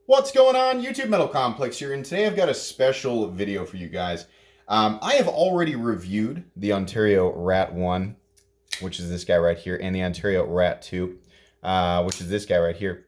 What's going on? YouTube Metal Complex here, and today I've got a special video for you guys. I have already reviewed the Ontario Rat 1, which is this guy right here, and the Ontario Rat 2, which is this guy right here.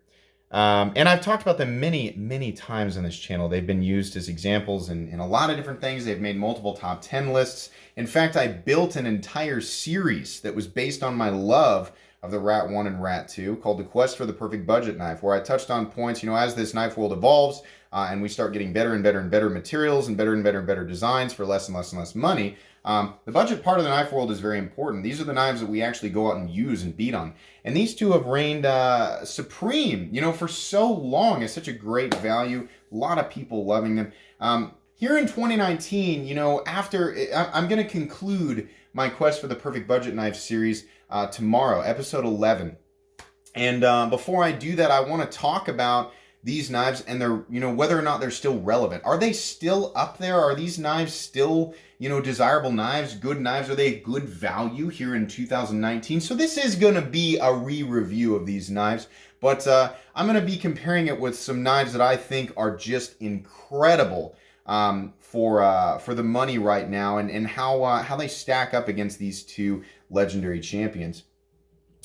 And I've talked about them many times on this channel. They've been used as examples in a lot of different things. They've made multiple top 10 lists. In fact, I built an entire series that was based on my love of the Rat 1 and Rat 2 called The Quest for the Perfect Budget Knife, where I touched on points, as this knife world evolves and we start getting better and better materials and better designs for less and less money, the budget part of the knife world is very important. These are the knives that we actually go out and use and beat on. And these two have reigned supreme, for so long. It's such a great value. A lot of people loving them. Here in 2019, after I'm going to conclude my Quest for the Perfect Budget Knife series tomorrow, episode 11. And before I do that, I want to talk about these knives and their, whether or not they're still relevant. Are they still up there? Are these knives still, desirable knives, good knives? Are they a good value here in 2019? So this is going to be a re-review of these knives, but I'm going to be comparing it with some knives that I think are just incredible for the money right now, and how they stack up against these two legendary champions.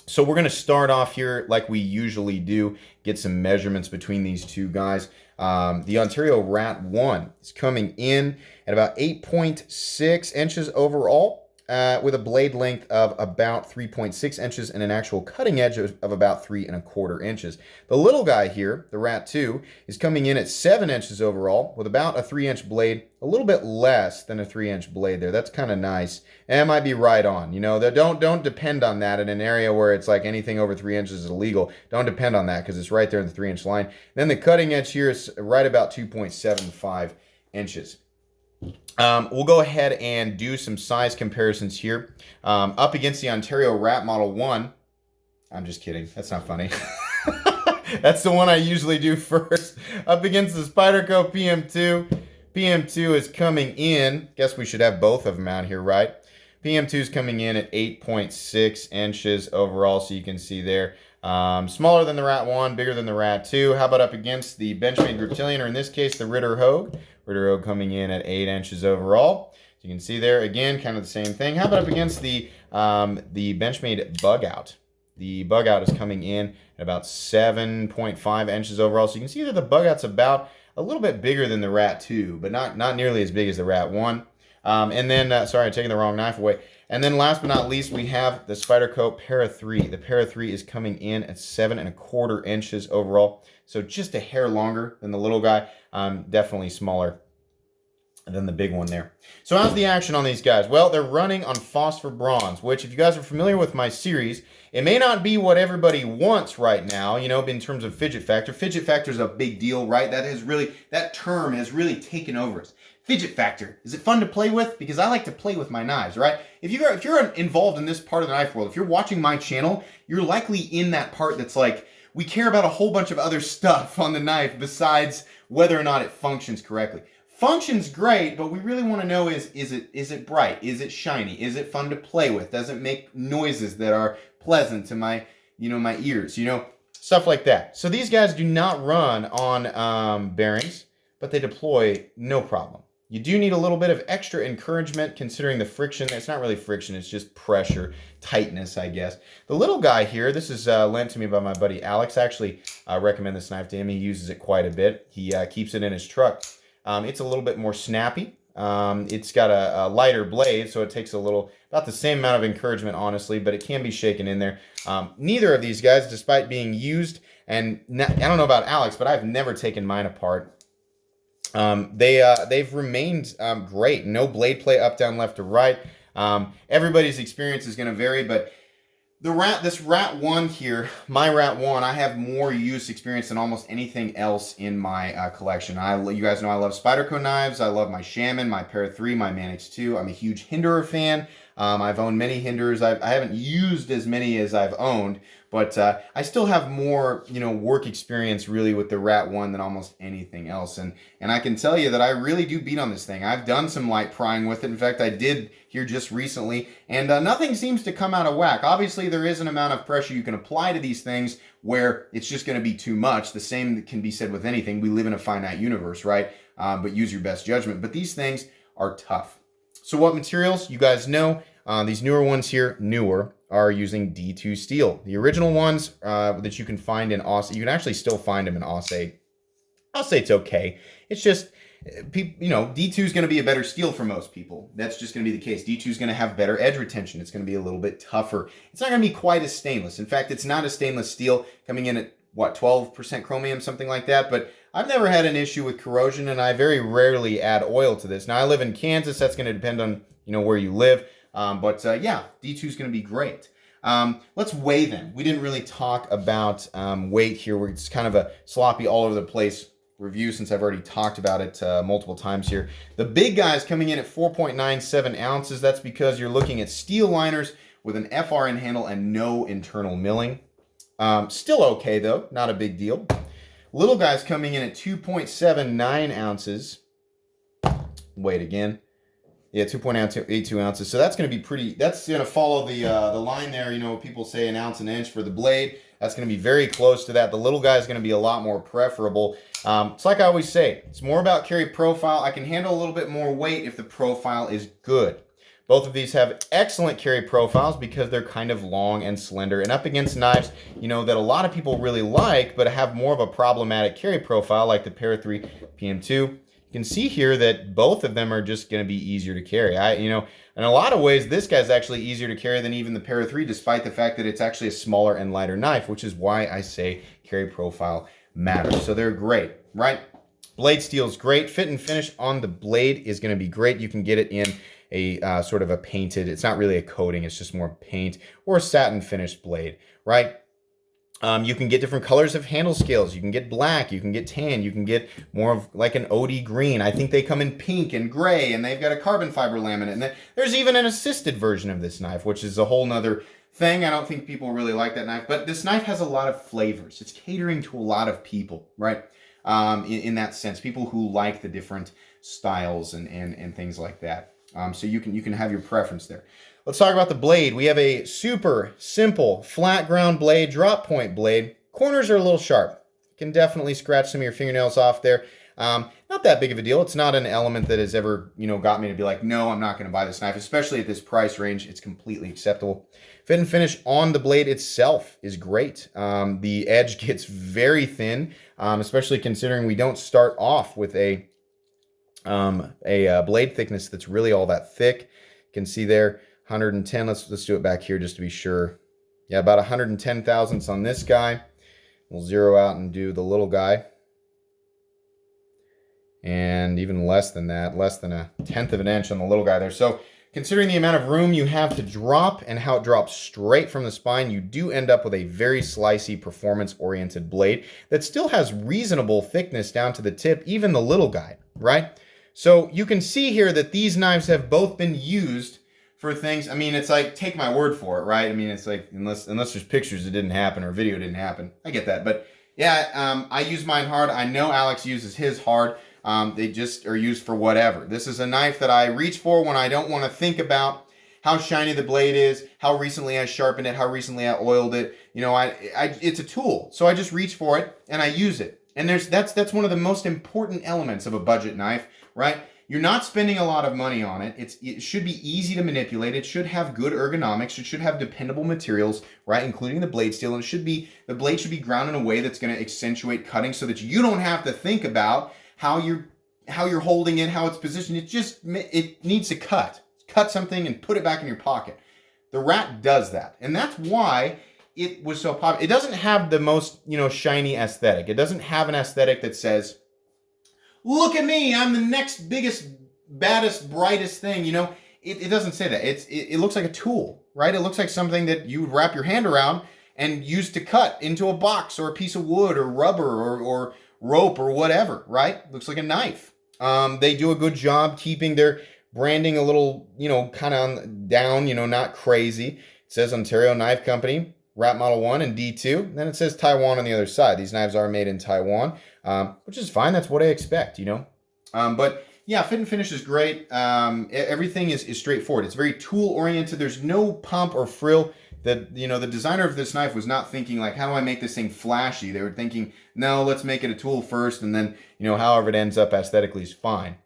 So we're going to start off here like we usually do, get some measurements between these two guys. The Ontario Rat 1 is coming in at about 8.6 inches overall, with a blade length of about 3.6 inches and an actual cutting edge of about 3¼ inches. The little guy here, the Rat 2, is coming in at 7 inches overall with about a 3-inch blade, a little bit less than a 3-inch blade there. That's kind of nice. And it might be right on. Don't depend on that in an area where it's like anything over 3 inches is illegal. Don't depend on that because it's right there in the 3-inch line. Then the cutting edge here is right about 2.75 inches. We'll go ahead and do some size comparisons here. Up against the Ontario Rat Model 1. I'm just kidding. That's not funny. That's the one I usually do first. Up against the Spyderco PM2. PM2 is coming in. Guess we should have both of them out here, right? PM2 is coming in at 8.6 inches overall, so you can see there. Smaller than the Rat 1, bigger than the Rat 2. How about up against the Benchmade Reptilian, or in this case, the Ritter Hogue? Ritter Hogue coming in at 8 inches overall. So you can see there, again, kind of the same thing. How about up against the Benchmade Bug Out? The Bug Out is coming in at about 7.5 inches overall. So you can see that the Bug Out's about a little bit bigger than the Rat 2, but not nearly as big as the Rat 1. And then, sorry, I'm taking the wrong knife away. And then last but not least, we have the Spyderco Para 3. The Para 3 is coming in at 7¼ inches overall. So just a hair longer than the little guy. Definitely smaller than the big one there. So how's the action on these guys? Well, they're running on phosphor bronze, which if you guys are familiar with my series, it may not be what everybody wants right now, in terms of fidget factor. Fidget factor is a big deal, right? That term has really taken over us. Fidget factor. Is it fun to play with? Because I like to play with my knives, right? If you're involved in this part of the knife world, if you're watching my channel, you're likely in that part that's like, we care about a whole bunch of other stuff on the knife besides whether or not it functions correctly. Functions great, but we really want to know is it bright? Is it shiny? Is it fun to play with? Does it make noises that are pleasant to my ears? Stuff like that. So these guys do not run on bearings, but they deploy no problem. You do need a little bit of extra encouragement considering the friction. It's not really friction, it's just pressure, tightness, I guess. The little guy here, this is lent to me by my buddy Alex. I actually recommend this knife to him. He uses it quite a bit. He keeps it in his truck. It's a little bit more snappy. It's got a lighter blade, so it takes about the same amount of encouragement, honestly, but it can be shaken in there. Neither of these guys, despite being used, and I don't know about Alex, but I've never taken mine apart. They've remained great. No blade play up, down, left, or right. Everybody's experience is going to vary, but this Rat 1 here, my Rat 1, I have more use experience than almost anything else in my collection. You guys know I love Spyderco knives. I love my Shaman, my Para 3, my Manix 2. I'm a huge Hinderer fan. I've owned many hinders. I haven't used as many as I've owned, but I still have more, work experience really with the Rat 1 than almost anything else. And I can tell you that I really do beat on this thing. I've done some light prying with it. In fact, I did here just recently, and nothing seems to come out of whack. Obviously, there is an amount of pressure you can apply to these things where it's just going to be too much. The same can be said with anything. We live in a finite universe, right? But use your best judgment. But these things are tough. So what materials? You guys know these newer ones here, are using D2 steel. The original ones that you can find in Aussage, you can actually still find them in Aussage. I'll say it's okay. It's just, D2 is going to be a better steel for most people. That's just going to be the case. D2 is going to have better edge retention. It's going to be a little bit tougher. It's not going to be quite as stainless. In fact, it's not a stainless steel, coming in at, 12% chromium, something like that. But I've never had an issue with corrosion, and I very rarely add oil to this. Now, I live in Kansas. That's going to depend on, where you live. Yeah, D2 is going to be great. Let's weigh them. We didn't really talk about weight here. It's kind of a sloppy, all over the place review since I've already talked about it multiple times here. The big guy's coming in at 4.97 ounces. That's because you're looking at steel liners with an FRN handle and no internal milling. Still okay though, not a big deal. Little guy's coming in at 2.79 ounces. Weight again. Yeah, 2.82 ounces. So that's going to be pretty, that's going to follow the line there. People say an ounce an inch for the blade. That's going to be very close to that. The little guy is going to be a lot more preferable. It's like I always say, it's more about carry profile. I can handle a little bit more weight if the profile is good. Both of these have excellent carry profiles because they're kind of long and slender and up against knives, that a lot of people really like, but have more of a problematic carry profile like the Para 3 PM2. You can see here that both of them are just going to be easier to carry. In a lot of ways, this guy's actually easier to carry than even the Para 3, despite the fact that it's actually a smaller and lighter knife, which is why I say carry profile matters. So they're great, right? Blade steel is great. Fit and finish on the blade is going to be great. You can get it in a sort of a painted, it's not really a coating, it's just more paint, or a satin finished blade, right? You can get different colors of handle scales. You can get black, you can get tan, you can get more of like an OD green. I think they come in pink and gray, and they've got a carbon fiber laminate. And there's even an assisted version of this knife, which is a whole nother thing. I don't think people really like that knife, but this knife has a lot of flavors. It's catering to a lot of people, right? In that sense, people who like the different styles and things like that. So you can have your preference there. Let's talk about the blade. We have a super simple flat ground blade, drop point blade. Corners are a little sharp. You can definitely scratch some of your fingernails off there. Not that big of a deal. It's not an element that has ever, got me to be like, no, I'm not going to buy this knife, especially at this price range. It's completely acceptable. Fit and finish on the blade itself is great. The edge gets very thin, especially considering we don't start off with a blade thickness that's really all that thick. You can see there 110. Let's do it back here just to be sure. Yeah, about 110 thousandths on this guy. We'll zero out and do the little guy, and even less than that, less than 1/10 of an inch on the little guy there. So considering the amount of room you have to drop and how it drops straight from the spine, you do end up with a very slicey, performance-oriented blade that still has reasonable thickness down to the tip, even the little guy, right? So you can see here that these knives have both been used for things. I mean, it's like, take my word for it, right? I mean, it's like, unless there's pictures, it didn't happen, or video didn't happen. I get that. But yeah, I use mine hard. I know Alex uses his hard. They just are used for whatever. This is a knife that I reach for when I don't want to think about how shiny the blade is, how recently I sharpened it, how recently I oiled it. It's a tool. So I just reach for it and I use it. And that's one of the most important elements of a budget knife, right? You're not spending a lot of money on it. It should be easy to manipulate. It should have good ergonomics. It should have dependable materials, right? Including the blade steel. And the blade should be ground in a way that's going to accentuate cutting so that you don't have to think about how you're holding it, how it's positioned. It needs to cut. Cut something and put it back in your pocket. The Rat does that. And that's why it was so popular. It doesn't have the most, shiny aesthetic. It doesn't have an aesthetic that says, look at me, I'm the next biggest, baddest, brightest thing. It doesn't say that. It looks like a tool, right? It looks like something that you would wrap your hand around and use to cut into a box or a piece of wood or rubber or rope or whatever, right? Looks like a knife. They do a good job keeping their branding a little, kind of down, not crazy. It says Ontario Knife Company, Rat Model 1 and D2. Then it says Taiwan on the other side. These knives are made in Taiwan, which is fine. That's what I expect, But yeah, fit and finish is great. Everything is straightforward. It's very tool oriented. There's no pump or frill. That the designer of this knife was not thinking like, how do I make this thing flashy? They were thinking, no, let's make it a tool first, and then however it ends up aesthetically is fine.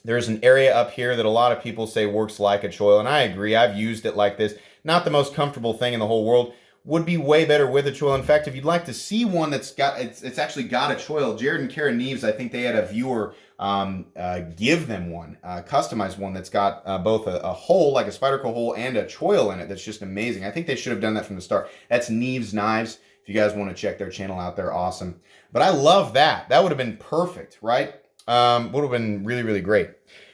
There's an area up here that a lot of people say works like a choil, and I agree. I've used it like this. Not the most comfortable thing in the whole world. Would be way better with a choil. In fact, if you'd like to see one that's got it's actually got a choil, Jared and Kara Neves, I think they had a viewer give them one, customized one that's got both a hole, like a Spyderco hole, and a choil in it. That's just amazing. I think they should have done that from the start. That's Neves Knives. If you guys want to check their channel out, they're awesome. But I love that. That would have been perfect, right? Would have been really, really great.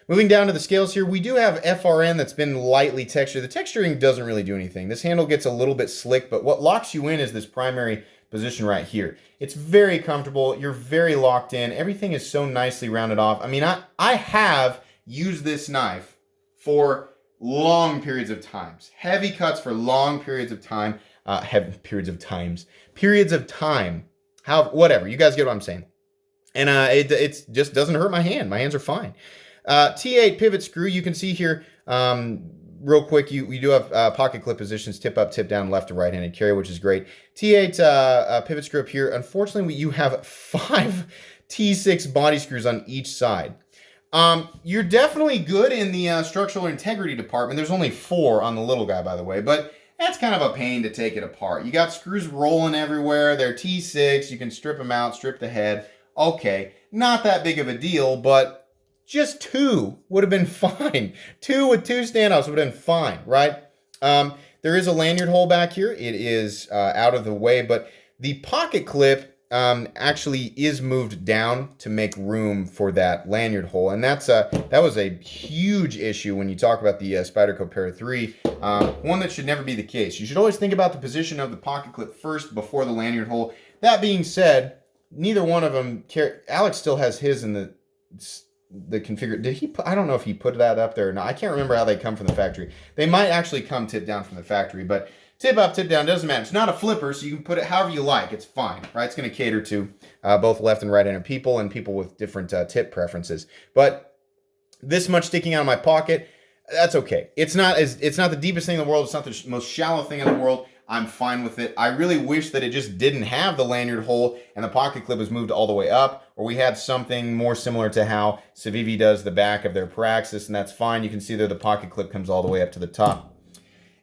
Moving down to the scales here, we do have FRN that's been lightly textured. The texturing doesn't really do anything. This handle gets a little bit slick, but what locks you in is this primary position right here. It's very comfortable. You're very locked in. Everything is so nicely rounded off. I mean, I have used this knife for long periods of times. Heavy cuts for long periods of time. Periods of time. Whatever. You guys get what I'm saying. And it just doesn't hurt my hand. My hands are fine. T8 pivot screw, you can see here, real quick, you do have pocket clip positions, tip up, tip down, left to right-handed carry, which is great. T8 pivot screw up here. Unfortunately, you have 5 T6 body screws on each side. You're definitely good in the structural integrity department. There's only 4 on the little guy, by the way, but that's kind of a pain to take it apart. You got screws rolling everywhere. They're T6. You can strip them out, strip the head. Okay, not that big of a deal, but just 2 would have been fine. 2 with 2 standoffs would have been fine, right? There is a lanyard hole back here. It is out of the way, but the pocket clip actually is moved down to make room for that lanyard hole, and that was a huge issue when you talk about the Spyderco Para 3. One that should never be the case. You should always think about the position of the pocket clip first before the lanyard hole. That being said, neither one of them care. Alex still has his in the configure. Did he put, I don't know if he put that up there or not. I can't remember how they come from the factory. They might actually come tip down from the factory, but tip up, tip down, doesn't matter. It's not a flipper, so you can put it however you like. It's fine, right? It's going to cater to both left and right-handed people and people with different tip preferences. But this much sticking out of my pocket, that's okay. It's not the deepest thing in the world. It's not the most shallow thing in the world. I'm fine with it. I really wish that it just didn't have the lanyard hole and the pocket clip was moved all the way up, or we had something more similar to how Civivi does the back of their Praxis, and that's fine. You can see there the pocket clip comes all the way up to the top.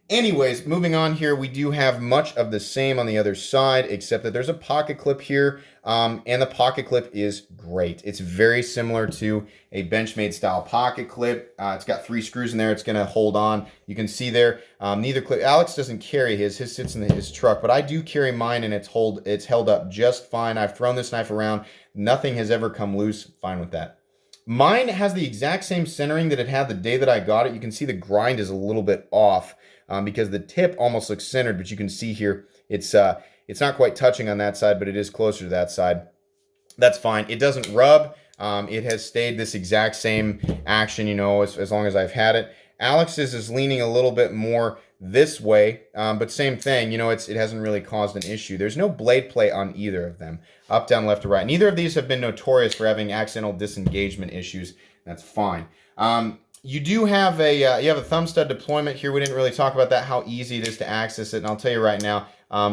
Anyways, moving on here, we do have much of the same on the other side, except that there's a pocket clip here, and the pocket clip is great. It's very similar to a Benchmade style pocket clip. It's got 3 screws in there. It's going to hold on. You can see there, neither clip. Alex doesn't carry his. His sits in his truck, but I do carry mine, and it's held up just fine. I've thrown this knife around. Nothing has ever come loose. Fine with that. Mine has the exact same centering that it had the day that I got it. You can see the grind is a little bit off. Because the tip almost looks centered, but you can see here it's not quite touching on that side, but it is closer to that side. That's fine. It doesn't rub. It has stayed this exact same action, as long as I've had it. Alex's is leaning a little bit more this way, but same thing. It hasn't really caused an issue. There's no blade play on either of them, up, down, left, or right. Neither of these have been notorious for having accidental disengagement issues. That's fine. You do have a thumb stud deployment here. We didn't really talk about that, how easy it is to access it. And I'll tell you right now,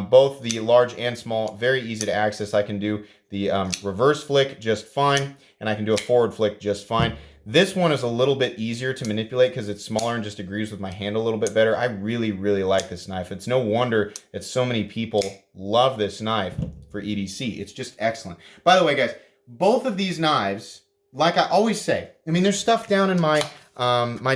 both the large and small, very easy to access. I can do the reverse flick just fine, and I can do a forward flick just fine. This one is a little bit easier to manipulate because it's smaller and just agrees with my hand a little bit better. I really, really like this knife. It's no wonder that so many people love this knife for EDC. It's just excellent. By the way, guys, both of these knives, like I always say, I mean, there's stuff down in my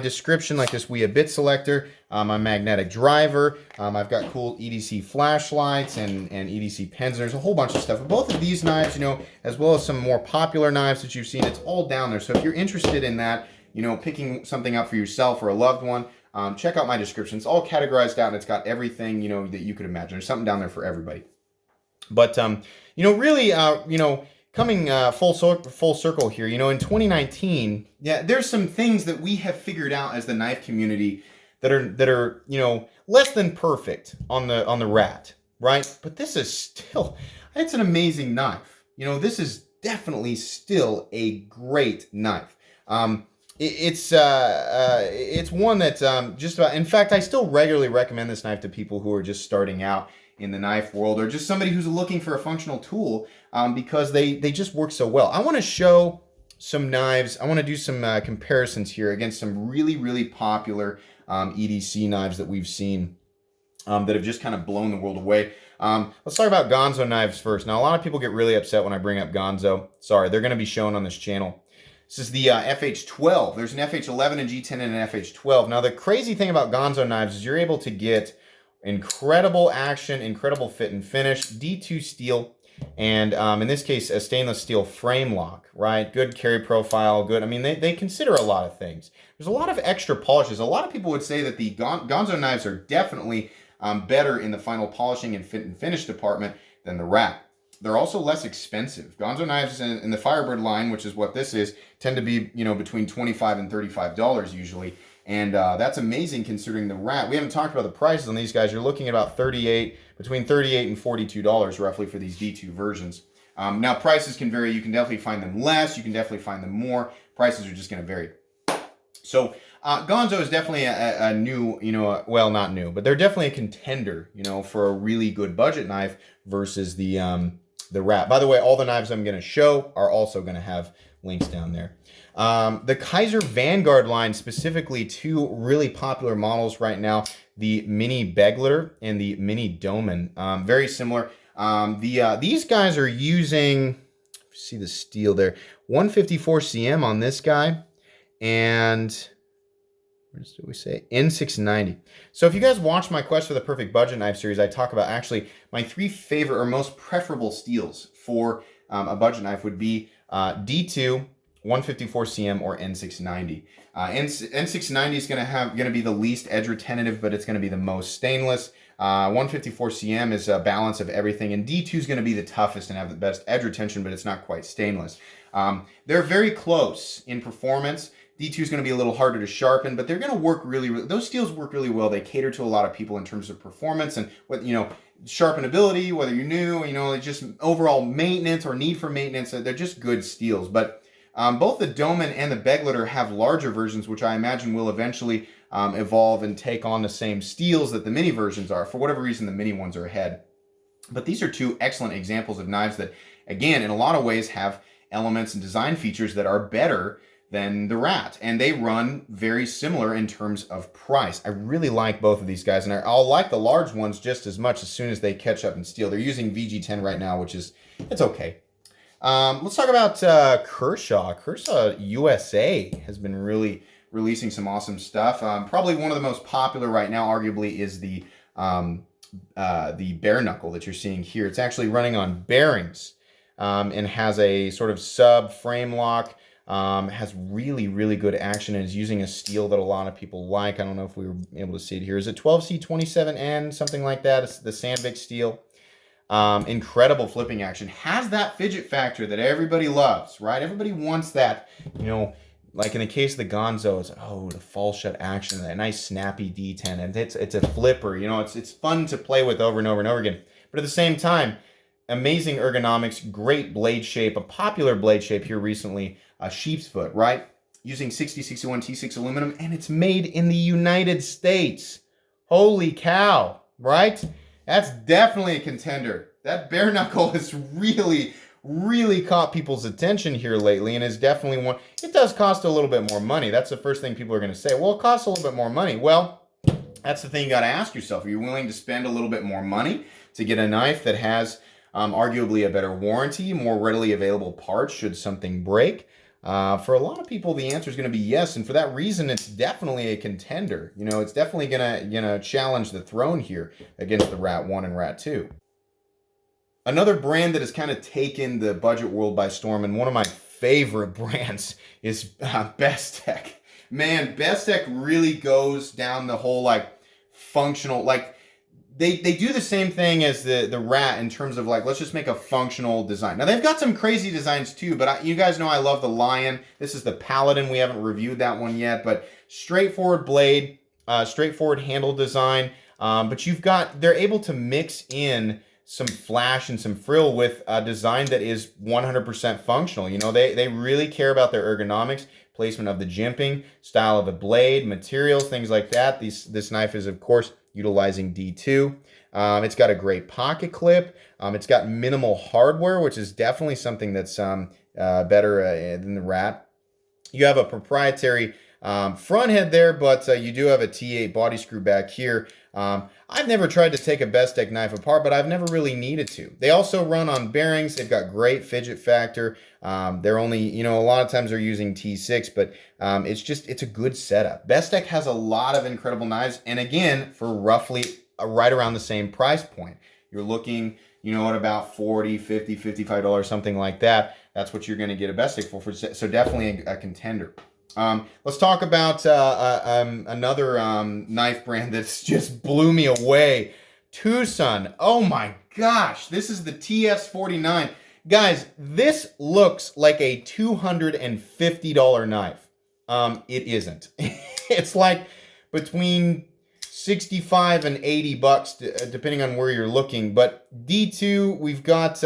description, like this Wea bit selector, my magnetic driver. I've got cool EDC flashlights and EDC pens. There's a whole bunch of stuff. But both of these knives, as well as some more popular knives that you've seen, it's all down there. So if you're interested in that, picking something up for yourself or a loved one, check out my description. It's all categorized out, and it's got everything, that you could imagine. There's something down there for everybody. But, really, coming full circle here, you know, in 2019, yeah, there's some things that we have figured out as the knife community that are you know, less than perfect on the Rat, right? But this is still, it's an amazing knife. You know, this is definitely still a great knife. It's one that just about, in fact, I still regularly recommend this knife to people who are just starting out in the knife world, or just somebody who's looking for a functional tool, because they just work so well. I want to show some knives. I want to do some comparisons here against some really popular EDC knives that we've seen that have just kind of blown the world away. Let's talk about Gonzo knives first. Now, a lot of people get really upset when I bring up Gonzo. Sorry, they're going to be shown on this channel. This is the FH12. There's an FH11 and G10 and an FH12. Now, the crazy thing about Gonzo knives is you're able to get incredible action, incredible fit and finish, D2 steel, and in this case, a stainless steel frame lock, right? Good carry profile, good. I mean, they consider a lot of things. There's a lot of extra polishes. A lot of people would say that the Gonzo knives are definitely better in the final polishing and fit and finish department than the Rat. They're also less expensive. Gonzo knives in the Firebird line, which is what this is, tend to be, you know, between $25 and $35 usually. And that's amazing considering the Rat. We haven't talked about the prices on these guys. You're looking at about between $38 and $42 roughly for these D2 versions. Now, prices can vary. You can definitely find them less. You can definitely find them more. Prices are just going to vary. So Gonzo is definitely a new, you know, well, not new, but they're definitely a contender, you know, for a really good budget knife versus the Rat. By the way, all the knives I'm going to show are also going to have links down there. The Kaiser Vanguard line, specifically two really popular models right now, the Mini Begler and the Mini Doman. Very similar. These guys are using, see the steel there, 154 cm on this guy, and what did we say? N690. So if you guys watch my Quest for the Perfect Budget Knife series, I talk about actually my 3 favorite or most preferable steels for a budget knife would be D2, 154 cm, or N690. N690 is going to be the least edge retentive, but it's going to be the most stainless. 154 cm is a balance of everything, and D2 is going to be the toughest and have the best edge retention, but it's not quite stainless. They're very close in performance. D2 is going to be a little harder to sharpen, but they're going to work really, those steels work really well. They cater to a lot of people in terms of performance and what, you know, sharpenability, whether you're new, you know, just overall maintenance or need for maintenance. They're just good steels. But both the Doman and the Begler have larger versions, which I imagine will eventually evolve and take on the same steels that the mini versions are. For whatever reason, the mini ones are ahead. But these are two excellent examples of knives that, again, in a lot of ways have elements and design features that are better than the Rat, and they run very similar in terms of price. I really like both of these guys, and I'll like the large ones just as much as soon as they catch up in steel. They're using VG10 right now, which is, it's okay. Let's talk about Kershaw. Kershaw USA has been really releasing some awesome stuff. Probably one of the most popular right now, arguably, is the bare knuckle that you're seeing here. It's actually running on bearings and has a sort of sub frame lock. Has really good action and is using a steel that a lot of people like. I don't know if we were able to see it here. Is it 12C27N, something like that? It's the Sandvik steel. Incredible flipping action. Has that fidget factor that everybody loves, right? Everybody wants that, you know, like in the case of the Gonzo, it's, oh, the fall shut action, that nice snappy D10, and it's a flipper, you know, it's fun to play with over and over and over again. But at the same time, amazing ergonomics, great blade shape, a popular blade shape here recently, a sheep's foot, right? Using 6061 T6 aluminum, and it's made in the United States. Holy cow, right? That's definitely a contender. That bare knuckle has really caught people's attention here lately, and is definitely one. It does cost a little bit more money. That's the first thing people are going to say. Well, it costs a little bit more money. Well, that's the thing you got to ask yourself. Are you willing to spend a little bit more money to get a knife that has arguably a better warranty, more readily available parts should something break? For a lot of people, the answer is going to be yes, and for that reason, it's definitely a contender. You know, it's definitely gonna challenge the throne here against the Rat 1 and Rat 2. Another brand that has kind of taken the budget world by storm, and one of my favorite brands, is Besttech. Man, Besttech really goes down the whole like functional, like they do the same thing as the Rat in terms of like, let's just make a functional design. Now they've got some crazy designs too, but you guys know I love the Lion. This is the Paladin. We haven't reviewed that one yet, but straightforward blade, straightforward handle design. But they're able to mix in some flash and some frill with a design that is 100% functional. You know, they really care about their ergonomics, placement of the jimping, style of the blade, materials, things like that. This knife is, of course, utilizing D2. It's got a great pocket clip. It's got minimal hardware, which is definitely something that's better than the Rat. You have a proprietary front head there, but you do have a T8 body screw back here. I've never tried to take a Besttech knife apart, but I've never really needed to. They also run on bearings. They've got great fidget factor. They're only, you know, a lot of times they're using T6, but it's a good setup. Besttech has a lot of incredible knives, and again, for roughly right around the same price point. You're looking, you know, at about $40, $50, $55, something like that. That's what you're going to get a Besttech for. So definitely a contender. Let's talk about another knife brand that's just blew me away. Tucson. Oh my gosh, this is the TS49. Guys, this looks like a $250 knife. It isn't. It's like between 65 and 80 bucks, depending on where you're looking. But D2, we've got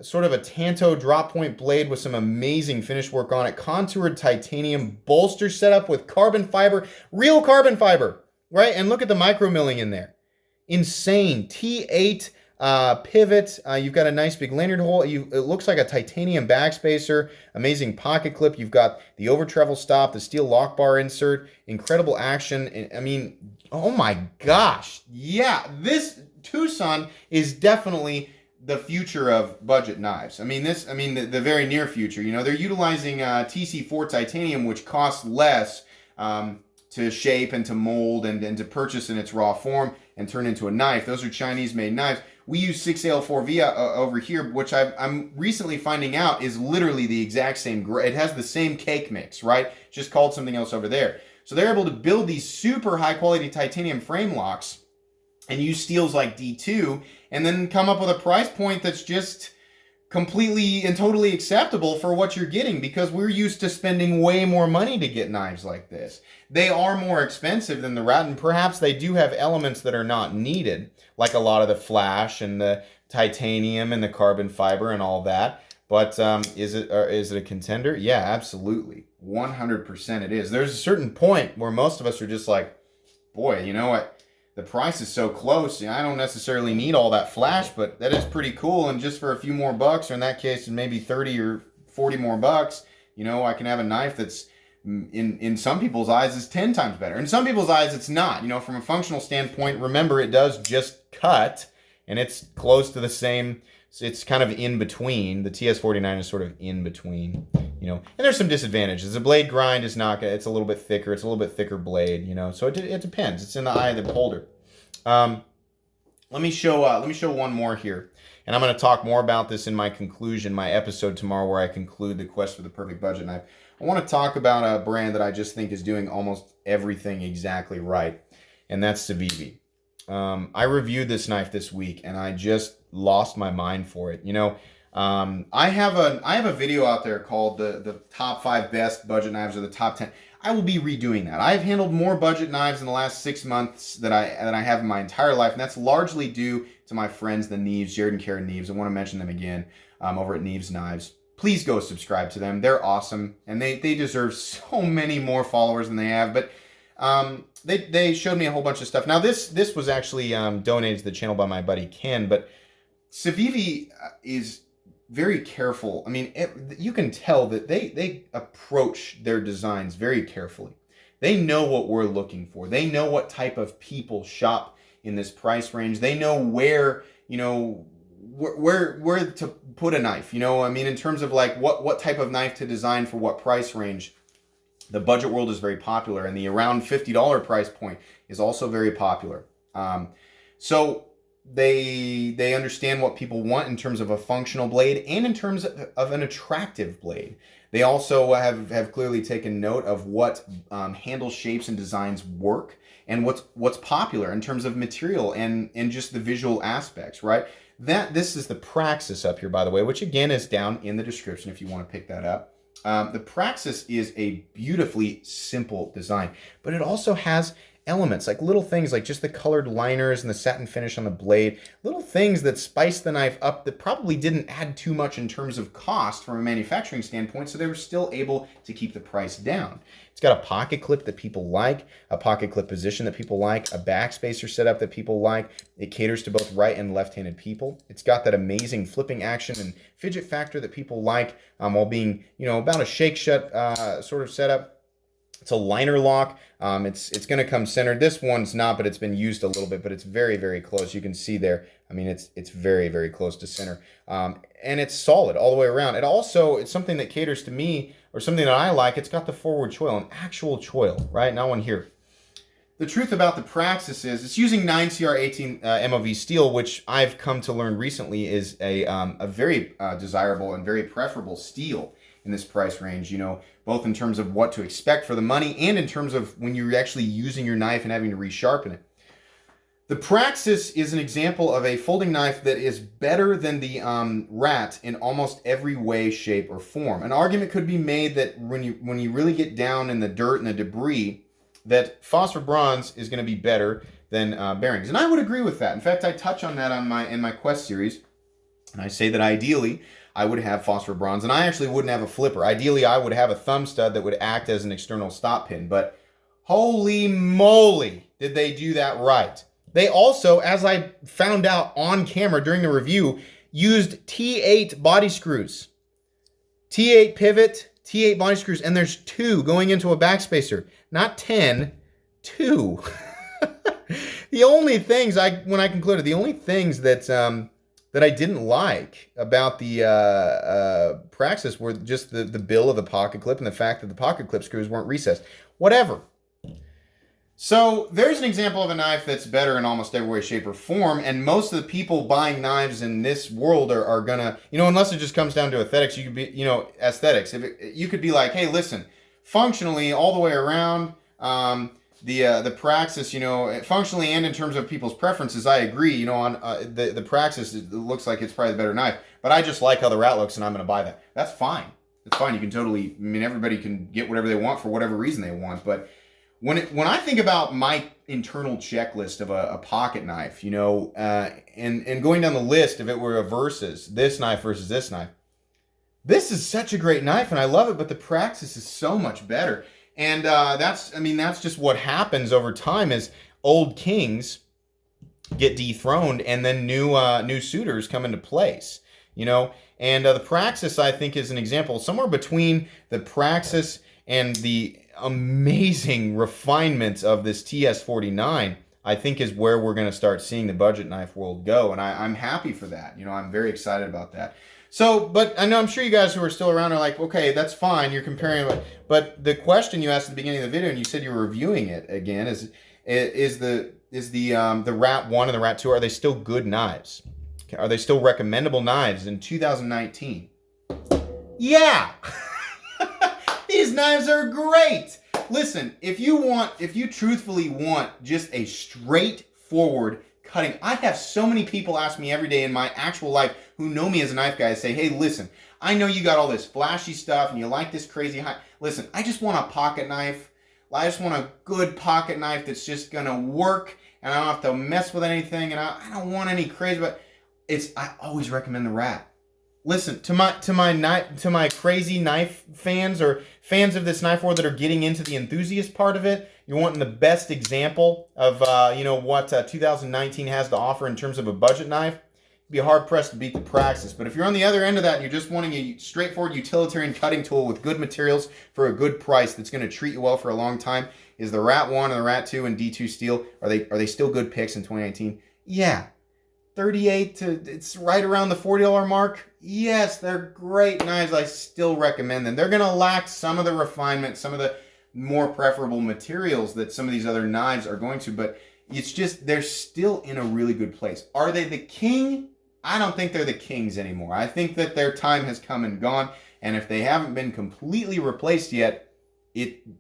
sort of a Tanto drop point blade with some amazing finish work on it. Contoured titanium bolster setup with carbon fiber, real carbon fiber, right? And look at the micro milling in there. Insane. T8 pivot. You've got a nice big lanyard hole. It looks like a titanium backspacer. Amazing pocket clip. You've got the over travel stop, the steel lock bar insert. Incredible action. I mean, oh my gosh. Yeah, this Tucson is definitely the future of budget knives. I mean, the very near future. You know, they're utilizing TC4 titanium, which costs less to shape and to mold and to purchase in its raw form and turn into a knife. Those are Chinese-made knives. We use 6AL4V over here, which I'm recently finding out is literally the exact same. It has the same cake mix, right? Just called something else over there. So they're able to build these super high-quality titanium frame locks and use steels like D2, and then come up with a price point that's just completely and totally acceptable for what you're getting, because we're used to spending way more money to get knives like this. They are more expensive than the Rat, and perhaps they do have elements that are not needed, like a lot of the flash and the titanium and the carbon fiber and all that. But is it a contender? Yeah, absolutely. 100% it is. There's a certain point where most of us are just like, boy, you know what? The price is so close. I don't necessarily need all that flash, but that is pretty cool. And just for a few more bucks, or in that case, maybe 30 or 40 more bucks, you know, I can have a knife that's in some people's eyes is 10 times better. In some people's eyes, it's not. You know, from a functional standpoint, remember, it does just cut, and it's close to the same. It's kind of in between. The TS49 is sort of in between, you know. And there's some disadvantages. The blade grind is not. It's a little bit thicker. It's a little bit thicker blade, you know. So it depends. It's in the eye of the beholder. Let me show one more here, and I'm going to talk more about this in my conclusion, my episode tomorrow, where I conclude the quest for the perfect budget knife. I want to talk about a brand that I just think is doing almost everything exactly right, and that's Civivi. I reviewed this knife this week, and I just lost my mind for it. You know, I have a video out there called the top 5 best budget knives, or the top 10. I will be redoing that. I've handled more budget knives in the last 6 months than I have in my entire life, and that's largely due to my friends, the Neves, Jared and Karen Neves. I want to mention them again over at Neves Knives. Please go subscribe to them. They're awesome, and they deserve so many more followers than they have. But they showed me a whole bunch of stuff. Now this was actually donated to the channel by my buddy Ken, but Civivi is very careful. I mean, you can tell that they approach their designs very carefully. They know what we're looking for. They know what type of people shop in this price range. They know where, you know, where to put a knife. You know, I mean, in terms of like what type of knife to design for what price range. The budget world is very popular, and the around $50 price point is also very popular. So they understand what people want in terms of a functional blade and in terms of an attractive blade. They also have clearly taken note of what handle shapes and designs work and what's popular in terms of material and just the visual aspects, right? This is the Praxis up here, by the way, which again is down in the description if you want to pick that up. The Praxis is a beautifully simple design, but it also has elements, like little things like just the colored liners and the satin finish on the blade, little things that spice the knife up that probably didn't add too much in terms of cost from a manufacturing standpoint, so they were still able to keep the price down. It's got a pocket clip that people like, a pocket clip position that people like, a backspacer setup that people like. It caters to both right and left-handed people. It's got that amazing flipping action and fidget factor that people like, while being, about a shake-shut sort of setup. It's a liner lock. It's going to come centered. This one's not, but it's been used a little bit, but it's very, very close. You can see there. I mean, it's very, very close to center. And it's solid all the way around. It's something that caters to me, or something that I like. It's got the forward choil, an actual choil, right? Not one here. The truth about the Praxis is it's using 9CR18 MOV steel, which I've come to learn recently is a very desirable and very preferable steel in this price range, both in terms of what to expect for the money and in terms of when you're actually using your knife and having to resharpen it. The Praxis is an example of a folding knife that is better than the Rat in almost every way, shape, or form. An argument could be made that when you really get down in the dirt and the debris, that phosphor bronze is going to be better than bearings. And I would agree with that. In fact, I touch on that in my Quest series, and I say that ideally, I would have phosphor bronze, and I actually wouldn't have a flipper. Ideally, I would have a thumb stud that would act as an external stop pin, but holy moly, did they do that right. They also, as I found out on camera during the review, used T8 body screws. T8 pivot, T8 body screws, and there's 2 going into a backspacer. Not 10, 2. The only things, when I concluded, the only things that I didn't like about the Praxis were just the bill of the pocket clip and the fact that the pocket clip screws weren't recessed. Whatever. So there's an example of a knife that's better in almost every way, shape, or form, and most of the people buying knives in this world are gonna, unless it just comes down to aesthetics, you could be, aesthetics. You could be like, hey, listen, functionally all the way around, the Praxis, functionally and in terms of people's preferences, I agree. On the Praxis, it looks like it's probably the better knife, but I just like how the Rat looks, and I'm going to buy that. That's fine. It's fine. You can totally. Everybody can get whatever they want for whatever reason they want. But when I think about my internal checklist of a pocket knife, and going down the list, if it were a versus this knife versus this knife, this is such a great knife, and I love it. But the Praxis is so much better. And that's just what happens over time as old kings get dethroned and then new suitors come into place, And the Praxis, I think, is an example. Somewhere between the Praxis and the amazing refinement of this TS49, I think is where we're going to start seeing the budget knife world go. And I'm happy for that. I'm very excited about that. So, but I know I'm sure you guys who are still around are like, okay, that's fine. You're comparing, but the question you asked at the beginning of the video, and you said you were reviewing it again, is the Rat 1 and the Rat 2, are they still good knives? Are they still recommendable knives in 2019? Yeah, these knives are great. Listen, if you truthfully want just a straightforward cutting, I have so many people ask me every day in my actual life who know me as a knife guy, say, hey, listen, I know you got all this flashy stuff and you like this crazy high. Listen, I just want a pocket knife. I just want a good pocket knife that's just going to work and I don't have to mess with anything and I don't want any crazy, but I always recommend the Rat. Listen, to my crazy knife fans or fans of this knife world that are getting into the enthusiast part of it, you're wanting the best example of what 2019 has to offer in terms of a budget knife, you'd be hard pressed to beat the Praxis. But if you're on the other end of that and you're just wanting a straightforward utilitarian cutting tool with good materials for a good price that's going to treat you well for a long time, is the Rat 1 and the Rat 2 and D2 steel, are they still good picks in 2019? Yeah. 38 to, it's right around the $40 mark. Yes, they're great knives. I still recommend them. They're going to lack some of the refinement, some of the more preferable materials that some of these other knives are going to, but it's just, they're still in a really good place. Are they the king? I don't think they're the kings anymore. I think that their time has come and gone, and if they haven't been completely replaced yet,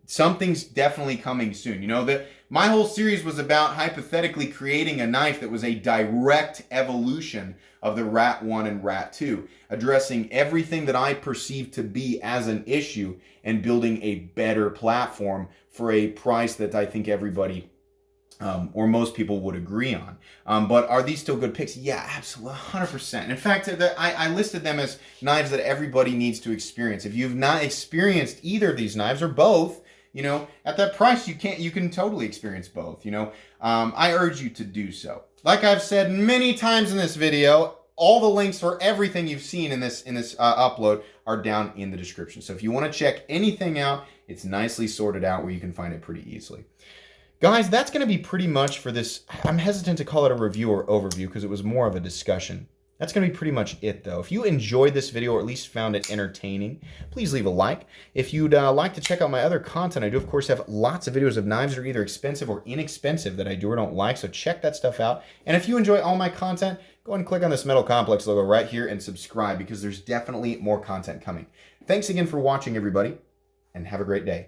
something's definitely coming soon. You know, my whole series was about hypothetically creating a knife that was a direct evolution of the Rat 1 and Rat 2, addressing everything that I perceive to be as an issue and building a better platform for a price that I think everybody or most people would agree on. But are these still good picks? Yeah, absolutely, 100%. In fact, I listed them as knives that everybody needs to experience. If you've not experienced either of these knives or both, you know, at that price, you can totally experience both, you know. I urge you to do so. Like I've said many times in this video, all the links for everything you've seen in this upload are down in the description. So if you want to check anything out, it's nicely sorted out where you can find it pretty easily. Guys, that's going to be pretty much for this. I'm hesitant to call it a review or overview because it was more of a discussion. That's going to be pretty much it, though. If you enjoyed this video or at least found it entertaining, please leave a like. If you'd like to check out my other content, I do, of course, have lots of videos of knives that are either expensive or inexpensive that I do or don't like, so check that stuff out. And if you enjoy all my content, go ahead and click on this Metal Complex logo right here and subscribe because there's definitely more content coming. Thanks again for watching, everybody, and have a great day.